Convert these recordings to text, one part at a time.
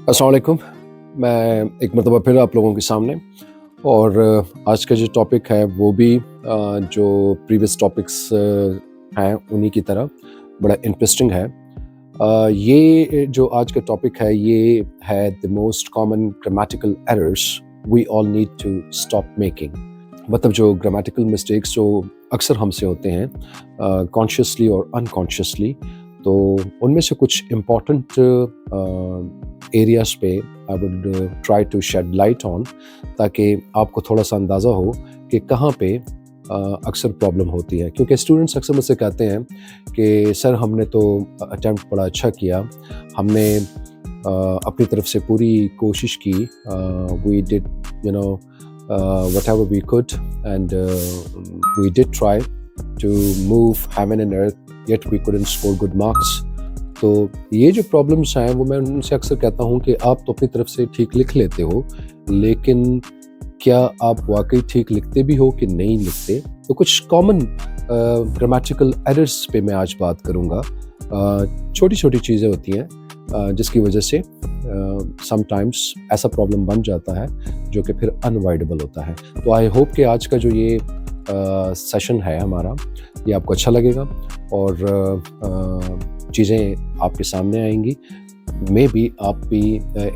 अस्सलाम वालेकुम। मैं एक मरतबा फिर आप लोगों के सामने और आज का जो टॉपिक है वो भी जो प्रीवियस टॉपिक्स हैं उन्हीं की तरह बड़ा इंटरेस्टिंग है। ये जो आज का टॉपिक है ये है the most common grammatical errors we all need to stop making. मतलब जो ग्रामेटिकल मिस्टेक्स जो अक्सर हमसे होते हैं कॉन्शियसली और अनकॉन्शियसली, तो उनमें से कुछ इम्पॉर्टेंट एरियाज पे I would try to shed light on, ताकि आपको थोड़ा सा अंदाज़ा हो कि कहाँ पे अक्सर प्रॉब्लम होती है। क्योंकि स्टूडेंट्स अक्सर मुझसे कहते हैं कि सर हमने तो अटेम्प्ट बड़ा अच्छा किया, हमने अपनी तरफ से पूरी कोशिश की, we did whatever we could and we did try to move heaven and earth, yet we couldn't score good marks. तो ये जो प्रॉब्लम्स हैं वो मैं उनसे अक्सर कहता हूँ कि आप तो अपनी तरफ से ठीक लिख लेते हो, लेकिन क्या आप वाकई ठीक लिखते भी हो कि नहीं लिखते? तो कुछ कॉमन ग्रामेटिकल एरर्स पे मैं आज बात करूँगा। छोटी छोटी चीज़ें होती हैं जिसकी वजह से समटाइम्स ऐसा प्रॉब्लम बन जाता है जो कि फिर अनअवॉइडेबल होता है। तो आई होप कि आज का जो ये सेशन है हमारा, ये आपको अच्छा लगेगा और चीज़ें आपके सामने आएंगी। मे बी आप भी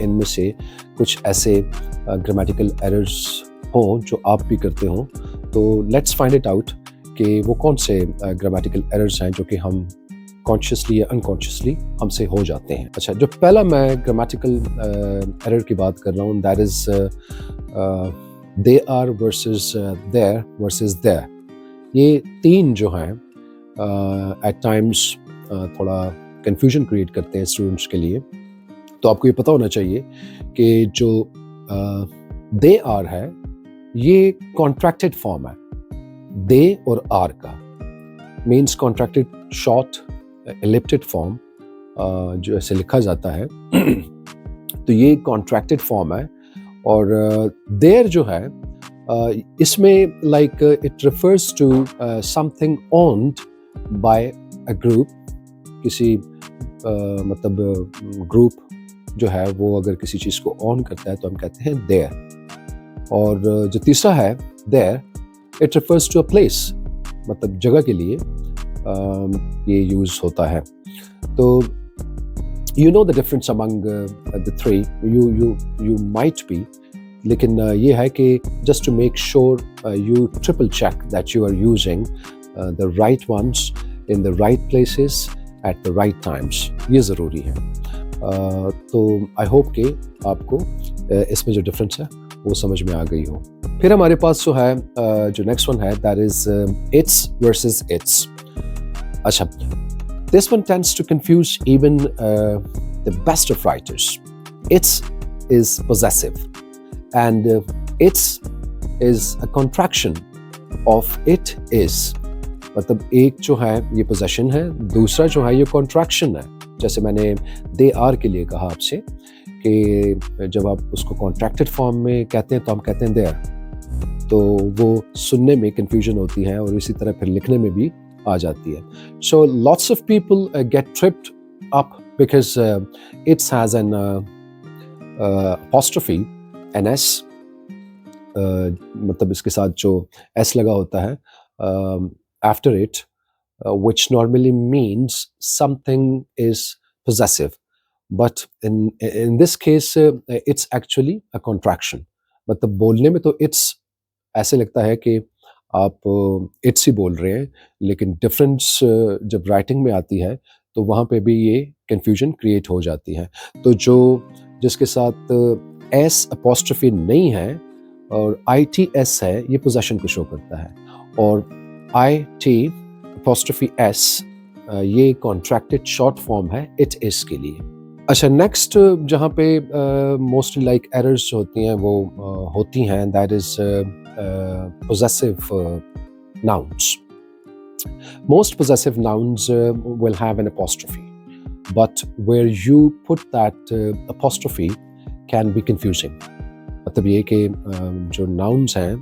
इनमें से कुछ ऐसे ग्रामेटिकल एरर्स हों जो आप भी करते हों। तो लेट्स फाइंड इट आउट कि वो कौन से ग्रामेटिकल एरर्स हैं जो कि हम कॉन्शियसली या अनकॉन्शियसली हमसे हो जाते हैं। अच्छा, जो पहला मैं ग्रामेटिकल एरर की बात कर रहा हूँ, that is they are versus their versus there. ये तीन जो हैं एट टाइम्स थोड़ा कंफ्यूजन क्रिएट करते हैं स्टूडेंट्स के लिए। तो आपको ये पता होना चाहिए कि जो दे आर है ये कॉन्ट्रैक्टेड फॉर्म है। दे और आर का मीन्स कॉन्ट्रैक्टेड शॉर्ट एलिप्टेड फॉर्म जो ऐसे लिखा जाता है तो ये कॉन्ट्रैक्टेड फॉर्म है। और देयर जो है इसमें like it refers to something owned by a group. किसी मतलब ग्रुप जो है वो अगर किसी चीज़ को ऑन करता है तो हम कहते हैं देयर। और जो तीसरा है there, it refers to a place, मतलब जगह के लिए ये यूज़ होता है। तो you know the difference among the three, you might be, लेकिन ये है कि just to make sure you triple check that you are using the right ones in the right places at the right times, ये ज़रूरी है। तो I hope कि आपको इसमें जो डिफरेंस है वो समझ में आ गई हो। फिर हमारे पास जो है जो नेक्स्ट वन है, that is it's versus it's. अच्छा, this one tends to confuse even the best of writers. Its is possessive and its is a contraction of it is. मतलब एक जो है ये possession है, दूसरा जो है ये contraction है। जैसे मैंने they are के लिए कहा आपसे कि जब आप उसको contracted form में कहते हैं तो हम कहते हैं there, तो वो सुनने में confusion होती है और इसी तरह फिर लिखने में भी आ जाती है। So lots of people get tripped up because it has an apostrophe, an s, मतलब इसके साथ जो s लगा होता है after it, which normally means something is possessive, but in this case it's actually a contraction। मतलब बोलने में तो it's ऐसे लगता है कि आप इट्स ही बोल रहे हैं, लेकिन डिफरेंस जब राइटिंग में आती है तो वहाँ पे भी ये कन्फ्यूजन क्रिएट हो जाती है। तो जो जिसके साथ एस अपोस्ट्रोफी नहीं है और आई टी एस है, ये पोजेशन को शो करता है, और आई टी अपोस्ट्रोफी एस ये कॉन्ट्रैक्टेड शॉर्ट फॉर्म है इट इज के लिए। अच्छा, नेक्स्ट जहाँ पे मोस्टली लाइक एरर्स होती हैं वो होती हैं, that is possessive nouns. Most possessive nouns will have an apostrophe, but where you put that apostrophe can be confusing. मतलब ये कि जो nouns हैं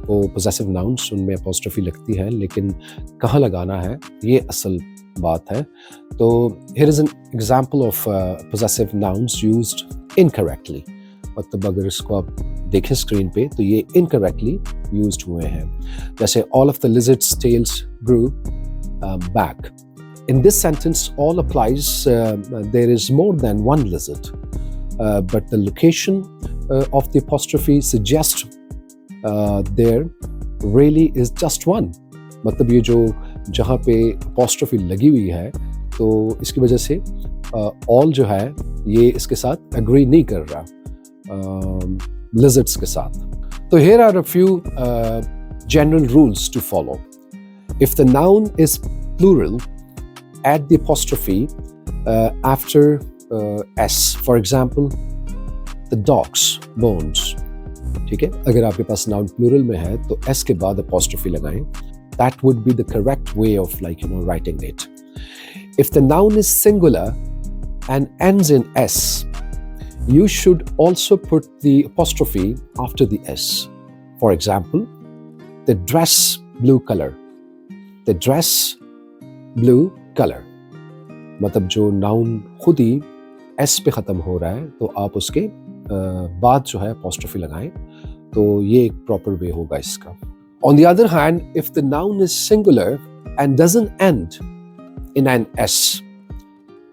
वो possessive nouns, उनमें apostrophe लगती है, लेकिन कहाँ लगाना है ये असल बात है। तो here is an example of possessive nouns used incorrectly. मतलब अगर इसको आप देखें स्क्रीन पे तो ये incorrectly used हुए हैं। जैसे all of the lizard's tails grew back. In this sentence, all applies. There is more than one lizard, but the location of the apostrophe suggests there really is just one. मतलब ये जो जहाँ पे apostrophe लगी हुई है तो इसकी वजह से all जो है ये इसके साथ agree नहीं कर रहा lizards के साथ. तो here are a few general rules to follow. If the noun is plural, add the apostrophe after s. For example, the dog's bones. ठीक है, अगर आपके पास noun plural में है तो s के बाद apostrophe लगाएं. That would be the correct way of writing it. If the noun is singular and ends in s, you should also put the apostrophe after the s. For example, the dress blue color. The dress blue color. मतलब जो noun खुद ही s पे ख़त्म हो रहा है तो आप उसके बाद जो है apostrophe लगाएं तो ये एक प्रॉपर वे होगा इसका. On the other hand, if the noun is singular and doesn't end in an s,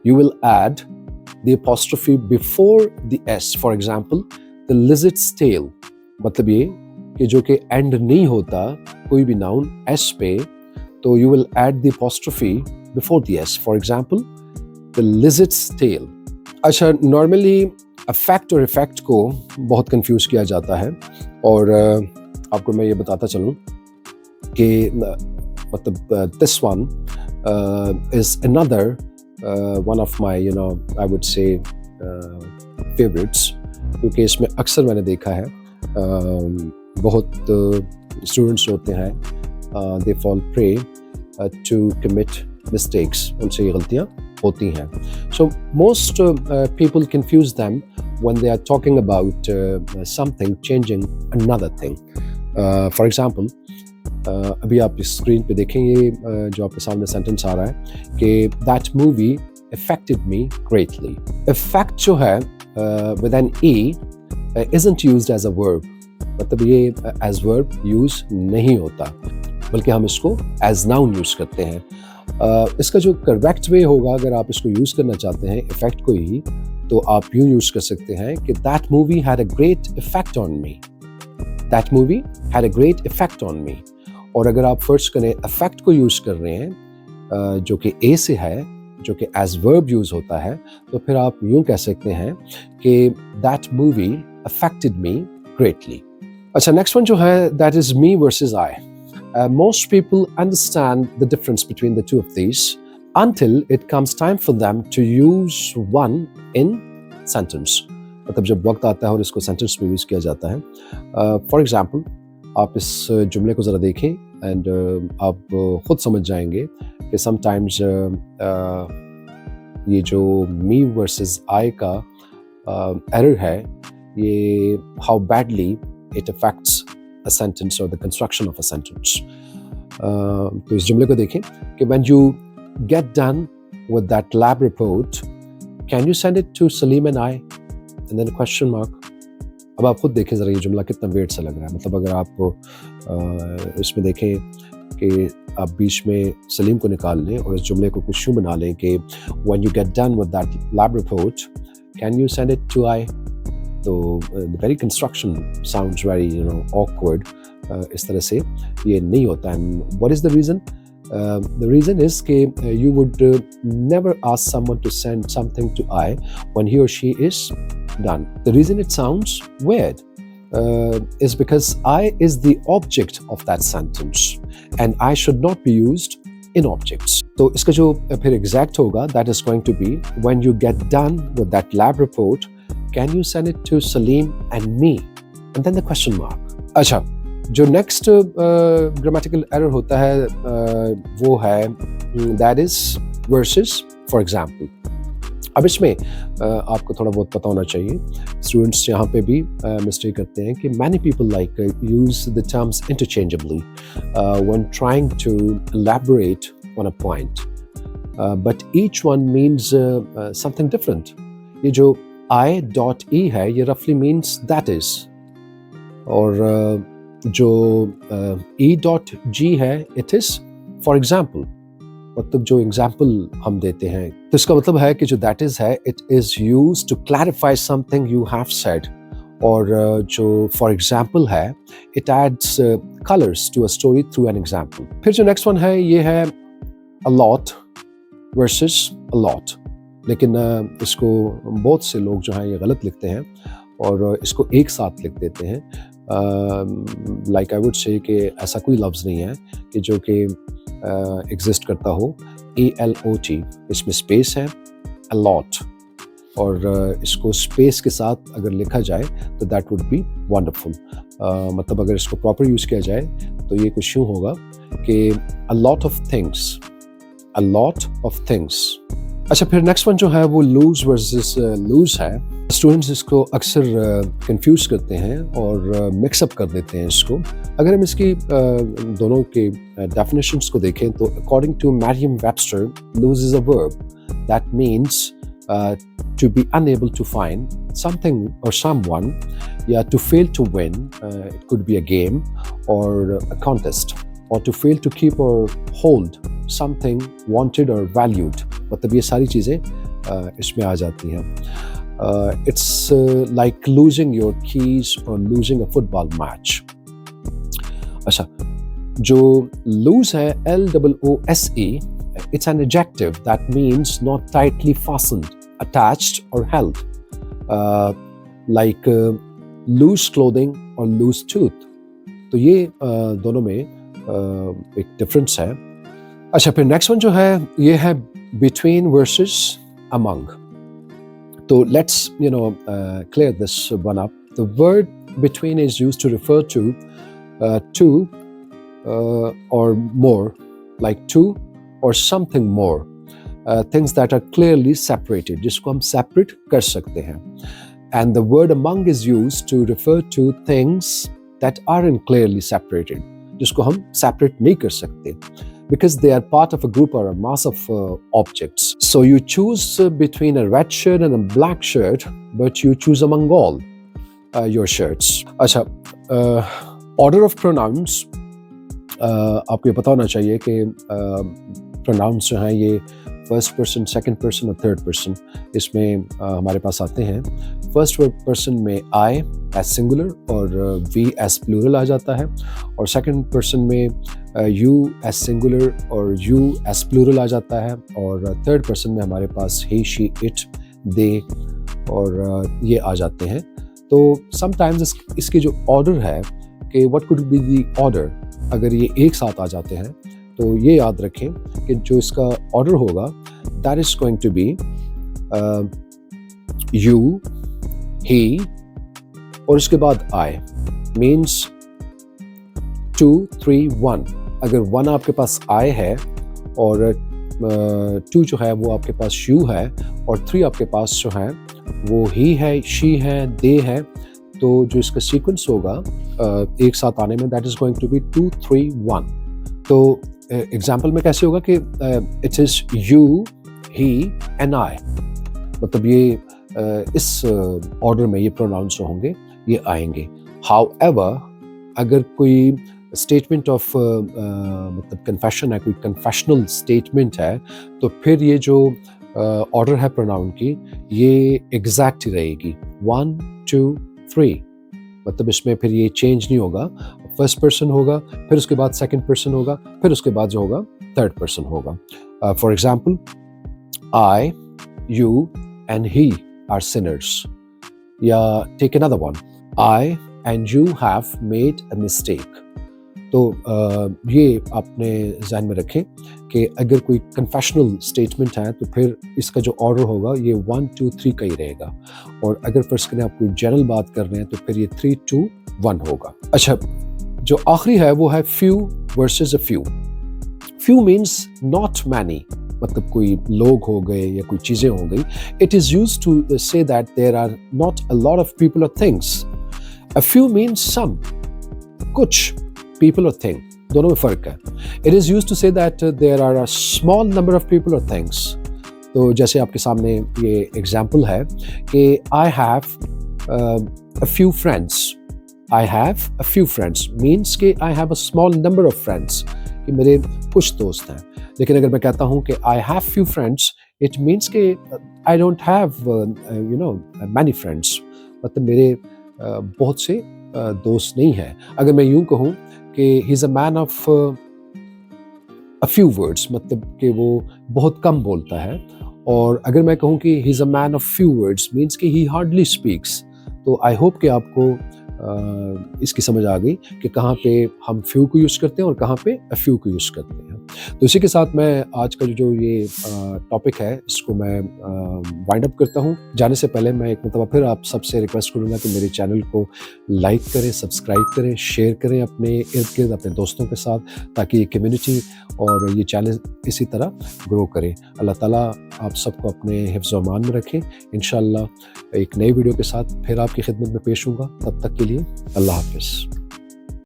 you will add the apostrophe before the s. For example, the lizard's tail. मतलब ये कि जो कि end नहीं होता कोई भी noun s पे तो you will add the apostrophe before the s. For example, the lizard's tail. अच्छा, normally affect और effect को बहुत confuse किया जाता है और आपको मैं ये बताता चलूँ कि मतलब this one is another one of my I would say favorites, क्योंकि इसमें अक्सर मैंने देखा है बहुत students होते हैं they fall prey to commit mistakes. उनसे ये गलतियाँ होती हैं. So most people confuse them when they are talking about something changing another thing. For example, अभी आप इस स्क्रीन पे देखेंगे जो आपके सामने सेंटेंस आ रहा है कि that movie affected me greatly. Affect जो है with an e isn't used as a verb. मतलब ये as verb use नहीं होता बल्कि हम इसको as noun use करते हैं. इसका जो करेक्ट वे होगा अगर आप इसको यूज़ करना चाहते हैं इफेक्ट को ही तो आप यूँ यूज़ कर सकते हैं कि that movie had a great effect on me. That movie had a great effect on me. और अगर आप फर्स्ट करें इफेक्ट को यूज़ कर रहे हैं जो कि ए से है जो कि एज वर्ब यूज़ होता है तो फिर आप यूँ कह सकते हैं कि that movie affected me greatly. अच्छा, नेक्स्ट वन जो है that is me versus I. Most people understand the difference between the two of these until it comes time for them to use one in sentence. मतलब जब वक्त आता है और इसको सेंटेंस में यूज़ किया जाता है. फॉर एग्जाम्पल आप इस जुमले को ज़रा देखें एंड आप खुद समझ जाएंगे कि समटाइम्स ये जो मी वर्सेस आई का एरर है ये how badly it affects a sentence or the construction of a sentence. तो इस जुमले को देखें कि when you get done with that lab report, can you send it to Salim and I? And then a question mark. अब आप खुद देखें ज़रा ये जुमला कितना weird सा लग रहा है. मतलब अगर आप इसमें देखें कि आप बीच में सलीम को निकाल लें और इस जुमले को कुछ यूँ बना लें कि when you get done with that lab report, can you send it to I? तो the very construction sounds very awkward. इस तरह से ये नहीं होता. And what is the reason? The reason is कि you would never ask someone to send something to I when he or she is done. The reason it sounds weird is because I is the object of that sentence and I should not be used in objects. तो इसका जो फिर exact होगा that is going to be when you get done with that lab report, can you send it to Salim and me? And then the question mark. अच्छा, जो next grammatical error होता है वो है that is versus for example. अब इसमें आपको थोड़ा बहुत पता होना चाहिए. Students यहाँ पे भी mistake करते हैं कि many people use the terms interchangeably when trying to elaborate on a point. But each one means something different. ये जो I.E है ये रफली मीन्स दैट इज, और जो E.G है इट इज फॉर एग्जाम्पल. मतलब जो एग्जाम्पल हम देते हैं तो इसका मतलब है कि जो दैट इज है it is used to clarify something you have said. और जो फॉर एग्जाम्पल है it adds colours to a story through an example. फिर जो नेक्स्ट वन है ये है a lot versus a lot. लेकिन इसको बहुत से लोग जो हैं ये गलत लिखते हैं और इसको एक साथ लिख देते हैं. लाइक आई वुड से कि ऐसा कोई लफ्ज़ नहीं है कि जो कि एग्जिस्ट करता हो. ALOT इसमें स्पेस है अ लॉट, और इसको स्पेस के साथ अगर लिखा जाए तो दैट वुड बी वंडरफुल. मतलब अगर इसको प्रॉपर यूज़ किया जाए तो ये कुछ यूँ होगा कि a lot of things, a lot of things. अच्छा, फिर नेक्स्ट वन जो है वो लूज वर्सेस लूज है. स्टूडेंट्स इसको अक्सर कंफ्यूज करते हैं और मिक्सअप कर देते हैं इसको. अगर हम इसकी दोनों के डेफिनेशंस को देखें तो according to Merriam-Webster, lose is a verb that means to be unable to find something or someone, yeah, to fail to win, it could be a game or a contest, or to fail to keep or hold something wanted or valued. मतलब ये सारी चीज़ें इसमें आ जाती हैं. It's like losing your keys or losing a football match. अच्छा, जो lose है LOOSE, it's an adjective that means not tightly fastened, attached or held, like loose clothing or loose tooth. तो ये दोनों में एक डिफरेंस है. अच्छा, फिर नेक्स्ट वन जो है ये है between versus among. So let's clear this one up. The word between is used to refer to two or more, like two or something more. Things that are clearly separated, जिसको हम separate कर सकते हैं. And the word among is used to refer to things that aren't clearly separated, जिसको हम separate नहीं कर सकते, because they are part of a group or a mass of objects. So you choose between a red shirt and a black shirt, but you choose among all your shirts. अच्छा, order of pronouns, आपको ये पता होना चाहिए कि pronouns जो हैं ये फर्स्ट पर्सन, सेकंड पर्सन और थर्ड पर्सन इसमें हमारे पास आते हैं. फर्स्ट पर्सन में I एज सिंगुलर और V एज प्लूरल आ जाता है, और सेकंड पर्सन में U एज सिंगुलर और U एज प्लूरल आ जाता है, और थर्ड पर्सन में हमारे पास he, she, it, they और ये आ जाते हैं. तो समटाइम्स इसकी जो ऑर्डर है कि what could be the order, अगर ये एक साथ आ जाते हैं तो ये याद रखें कि जो इसका ऑर्डर होगा that is going to be you, he और उसके बाद आई. मीन्स 2, 3, 1. अगर 1 आपके पास आई है और 2 जो है वो आपके पास यू है और 3 आपके पास जो है वो ही है, शी है, दे है, तो जो इसका सीक्वेंस होगा एक साथ आने में that is going to be 2, 3, 1. तो एग्जाम्पल में कैसे होगा कि it is you, he and I. मतलब ये इस ऑर्डर में ये प्रोनाउंस जो होंगे ये आएंगे. हाउएवर अगर कोई स्टेटमेंट ऑफ मतलब कन्फेशन है, कोई कन्फेशनल स्टेटमेंट है, तो फिर ये जो ऑर्डर है प्रोनाउन की ये एग्जैक्ट रहेगी 1, 2, 3. मतलब इसमें फिर ये चेंज नहीं होगा. फर्स्ट पर्सन होगा, फिर उसके बाद सेकंड पर्सन होगा, फिर उसके बाद जो होगा थर्ड पर्सन होगा. For example, I, you and he are sinners. या take another one, I and you have made a mistake. तो ये आपने ध्यान में रखें कि अगर कोई कन्फेशनल स्टेटमेंट है तो फिर इसका जो ऑर्डर होगा ये 1, 2, 3 का ही रहेगा, और अगर फर्स्ट करें आप कोई जनरल बात कर रहे हैं तो फिर ये 3, 2, 1 होगा. अच्छा, जो आखिरी है वो है few versus a few. Few means not many, मतलब कोई लोग हो गए या कोई चीज़ें हो गई. It is used to say that there are not a lot of people or things. A few means some, कुछ people or thing. दोनों में फ़र्क है। It is used to say that there are a small number of people or things. तो जैसे आपके सामने ये एग्जांपल है कि I have a few friends. I have a few friends means कि I have a small number of friends, कि मेरे कुछ दोस्त हैं। लेकिन अगर मैं कहता हूँ कि I have few friends, it means कि I don't have many friends, मतलब मेरे बहुत से दोस्त नहीं हैं। अगर मैं यूँ कहूँ कि he is a man of a few words, मतलब कि वो बहुत कम बोलता है। और अगर मैं कहूँ कि he is a man of few words means कि ही हार्डली स्पीक्स। तो आई होप कि आपको इसकी समझ आ गई कि कहाँ पे हम फ्यू को यूज़ करते हैं और कहाँ पे अ फ्यू को यूज़ करते हैं। तो इसी के साथ मैं आज का जो ये टॉपिक है इसको मैं वाइंड अप करता हूँ। जाने से पहले मैं एक मरतबा फिर आप सबसे रिक्वेस्ट करूँगा कि मेरे चैनल को लाइक करें, सब्सक्राइब करें, शेयर करें अपने इर्द-गिर्द अपने दोस्तों के साथ, ताकि ये कम्युनिटी और ये चैनल इसी तरह ग्रो करे। अल्लाह ताला आप सबको अपने हिफ्ज़ व अमान में रखें। इंशाअल्लाह एक नई वीडियो के साथ फिर आपकी खिदमत में पेश होऊँगा। तब तक के लिए अल्लाह हाफ़िज़।